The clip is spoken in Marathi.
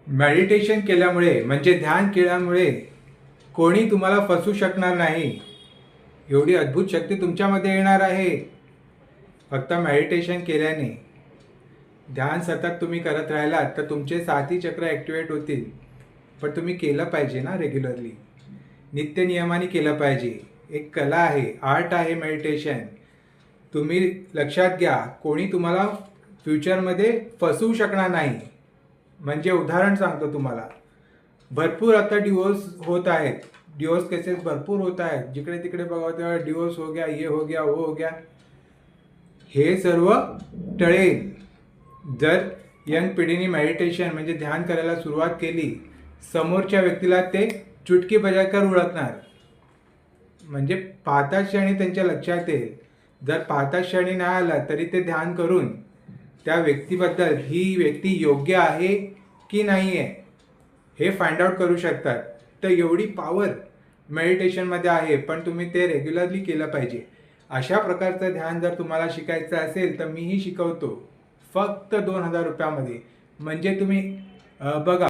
मेडिटेशन केल्यामुळे म्हणजे ध्यान केल्यामुळे कोणी तुम्हाला फसवू शकणार नाही. एवढी अद्भुत शक्ती तुमच्यामध्ये येणार आहे. फक्त मेडिटेशन केल्याने ध्यान सतत तुम्ही करत राहिलात तर तुमचे साथी चक्र ॲक्टिवेट होतील. पण तुम्ही केलं पाहिजे ना रेग्युलरली, नित्य नियमाने केलं पाहिजे. एक कला आहे, आर्ट आहे मेडिटेशन. तुम्ही लक्षात घ्या, कोणी तुम्हाला फ्युचरमध्ये फसवू शकणार नाही. म्हणजे उदाहरण सांगतो तुम्हाला, भरपूर आता डिवोर्स होत आहेत. डिवोर्स केसेस भरपूर होत आहेत. जिकडे तिकडे बघा तेव्हा डिवोर्स हो गया, ये हो गया, वो हो गया. हे सर्व टळेल जर यंग पिढीने मेडिटेशन म्हणजे ध्यान करायला सुरुवात केली. समोरच्या व्यक्तीला ते चुटकी बजाकर ओळखणार. म्हणजे पाहता क्षणी त्यांच्या लक्षात येईल. जर पाहता क्षणी नाही आला तरी ते ध्यान करून त्या व्यक्तीबद्दल ही व्यक्ती योग्य आहे की नाही आहे हे फाइंड आउट करू शकतात. तर एवढी पॉवर मेडिटेशनमध्ये आहे, पण तुम्ही ते रेग्युलरली केलं पाहिजे. अशा प्रकारचं ध्यान जर तुम्हाला शिकायचं असेल तर मीही शिकवतो, फक्त 2000 रुपयामध्ये. म्हणजे तुम्ही बघा.